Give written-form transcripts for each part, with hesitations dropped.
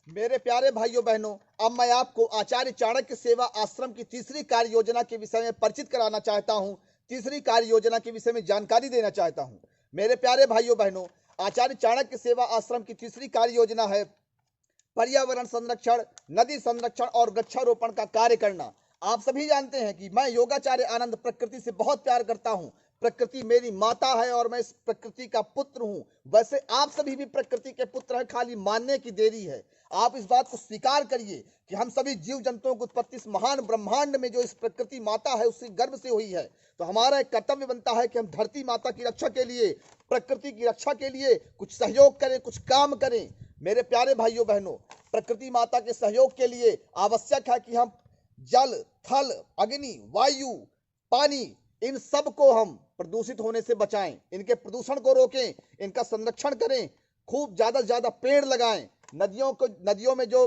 मेरे प्यारे भाइयों बहनों, अब मैं आपको आचार्य चाणक्य सेवा आश्रम की तीसरी कार्य योजना के विषय में परिचित कराना चाहता हूं। तीसरी कार्य योजना के विषय में जानकारी देना चाहता हूं। मेरे प्यारे भाइयों बहनों, आचार्य चाणक्य सेवा आश्रम की तीसरी कार्य योजना है पर्यावरण संरक्षण, नदी संरक्षण और वृक्षारोपण का कार्य करना। आप सभी जानते हैं कि मैं योगाचार्य आनंद प्रकृति से बहुत प्यार करता हूं। प्रकृति मेरी माता है और मैं इस प्रकृति का पुत्र हूं। वैसे आप सभी भी प्रकृति के पुत्र हैं, खाली मानने की देरी है। आप इस बात को स्वीकार करिए कि हम सभी जीव जंतुओं की उत्पत्ति इस महान ब्रह्मांड में जो इस प्रकृति माता है उससे गर्भ से हुई है। तो हमारा एक कर्तव्य बनता है कि हम धरती माता की रक्षा के लिए, प्रकृति की रक्षा के लिए कुछ सहयोग करें, कुछ काम करें। मेरे प्यारे भाइयों बहनों, प्रकृति माता के सहयोग के लिए आवश्यक है कि हम जल, थल, अग्नि, वायु, पानी, इन सब को हम प्रदूषित होने से बचाएं, इनके प्रदूषण को रोकें, इनका संरक्षण करें, खूब ज्यादा से ज्यादा पेड़ लगाएं, नदियों में जो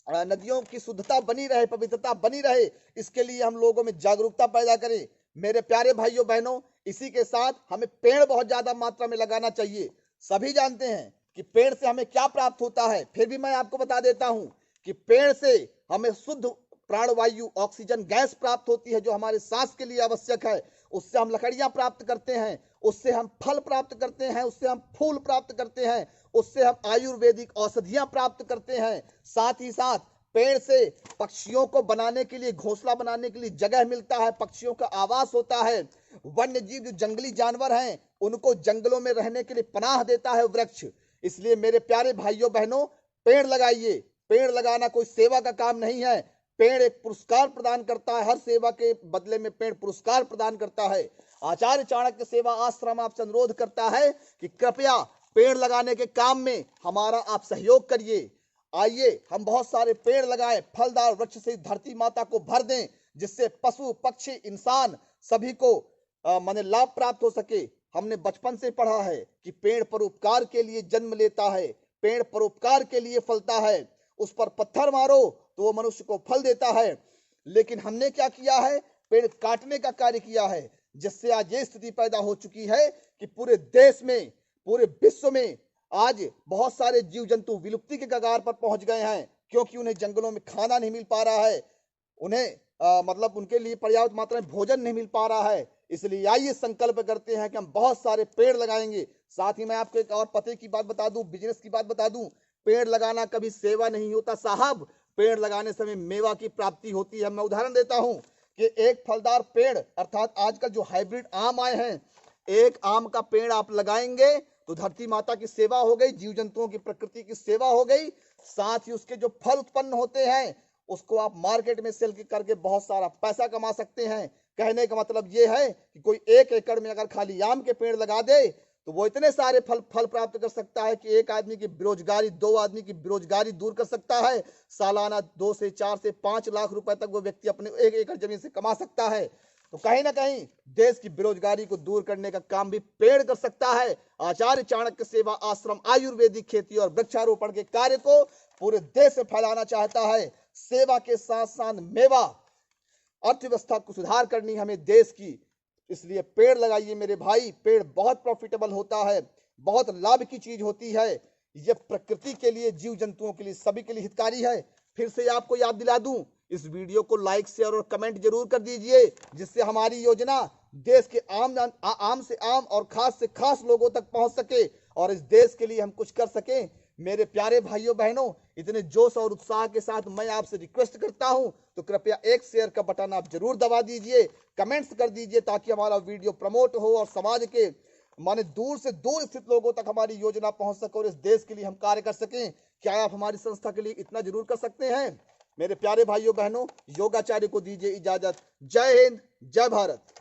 नदियों की शुद्धता बनी रहे, पवित्रता बनी रहे, इसके लिए हम लोगों में जागरूकता पैदा करें। मेरे प्यारे भाइयों बहनों, इसी के साथ हमें पेड़ बहुत ज्यादा मात्रा में लगाना चाहिए। सभी जानते हैं कि पेड़ से हमें क्या प्राप्त होता है, फिर भी मैं आपको बता देता हूं कि पेड़ से हमें शुद्ध प्राणवायु ऑक्सीजन गैस प्राप्त होती है, जो हमारे सांस के लिए आवश्यक है। उससे हम लकड़ियां प्राप्त करते हैं, उससे हम फल प्राप्त करते हैं, उससे हम फूल प्राप्त करते हैं, उससे हम आयुर्वेदिक औषधियां प्राप्त करते हैं। साथ ही साथ पेड़ से पक्षियों को बनाने के लिए, घोंसला बनाने के लिए जगह मिलता है, पक्षियों का आवास होता है। वन्य जीव जो जंगली जानवर हैं उनको जंगलों में रहने के लिए पनाह देता है वृक्ष। इसलिए मेरे प्यारे भाइयों बहनों, पेड़ लगाइए। पेड़ लगाना कोई सेवा का काम नहीं है, पेड़ एक पुरस्कार प्रदान करता है। हर सेवा के बदले में पेड़ पुरस्कार प्रदान करता है। आचार्य चाणक्य सेवा आश्रम आपसे अनुरोध करता है कि कृपया पेड़ लगाने के काम में हमारा आप सहयोग करिए। आइए हम बहुत सारे पेड़ लगाएं, फलदार वृक्ष से धरती माता को भर दें, जिससे पशु पक्षी इंसान सभी को माने लाभ प्राप्त हो सके। हमने बचपन से पढ़ा है कि पेड़ परोपकार के लिए जन्म लेता है, पेड़ परोपकार के लिए फलता है। उस पर पत्थर मारो तो वो मनुष्य को फल देता है। लेकिन हमने क्या किया है, पेड़ काटने का कार्य किया है, जिससे आज ये स्थिति पैदा हो चुकी है कि पूरे देश में, पूरे विश्व में आज बहुत सारे जीव जंतु विलुप्ति के कगार पर पहुंच गए हैं, क्योंकि उन्हें जंगलों में खाना नहीं मिल पा रहा है, उन्हें मतलब उनके लिए पर्याप्त मात्रा में भोजन नहीं मिल पा रहा है। इसलिए आइए संकल्प करते हैं कि हम बहुत सारे पेड़ लगाएंगे। साथ ही मैं आपको एक और पते की बात बता दूं, बिजनेस की बात बता दूं, पेड़ लगाना कभी सेवा नहीं होता साहब, पेड़ लगाने से हमें मेवा की प्राप्ति होती है। मैं उदाहरण देता हूं कि एक फलदार पेड़ अर्थात आजकल जो हाइब्रिड आम आए हैं, एक आम का पेड़ आप लगाएंगे तो धरती माता की सेवा हो गई, जीव जंतुओं की, प्रकृति की सेवा हो गई। साथ ही उसके जो फल उत्पन्न होते हैं उसको आप मार्केट में सेल करके बहुत सारा पैसा कमा सकते हैं। कहने का मतलब यह है कि कोई 1 एकड़ में अगर खाली आम के पेड़ लगा दे तो वो इतने सारे फल प्राप्त कर सकता है कि एक आदमी की बेरोजगारी, 2 आदमी की बेरोजगारी दूर कर सकता है। सालाना 2 से 4 से 5 लाख रुपए तक वो व्यक्ति अपने 1 एकड़ जमीन से कमा सकता है। तो कहीं ना कहीं देश की बेरोजगारी को दूर करने का काम भी पेड़ कर सकता है। आचार्य चाणक्य सेवा आश्रम आयुर्वेदिक खेती और वृक्षारोपण के कार्य को पूरे देश में फैलाना चाहता है। सेवा के साथ साथ मेवा, अर्थव्यवस्था को सुधार करनी हमें देश की। इसलिए पेड़ लगाइए मेरे भाई, पेड़ बहुत प्रॉफिटेबल होता है, बहुत लाभ की चीज होती है। यह प्रकृति के लिए, जीव जंतुओं के लिए, सभी के लिए हितकारी है। फिर से आपको याद दिला दूं, इस वीडियो को लाइक, शेयर और कमेंट जरूर कर दीजिए, जिससे हमारी योजना देश के आम से आम और खास से खास लोगों तक पहुंच सके और इस देश के लिए हम कुछ कर सकें। मेरे प्यारे भाइयों बहनों, इतने जोश और उत्साह के साथ मैं आपसे रिक्वेस्ट करता हूं, तो कृपया एक शेयर का बटन आप जरूर दबा दीजिए, कमेंट्स कर दीजिए, ताकि हमारा वीडियो प्रमोट हो और समाज के माने दूर से दूर स्थित लोगों तक हमारी योजना पहुंच सके और इस देश के लिए हम कार्य कर सकें। क्या आप हमारी संस्था के लिए इतना जरूर कर सकते हैं? मेरे प्यारे भाइयों बहनों, योगाचार्य को दीजिए इजाजत। जय हिंद, जय भारत।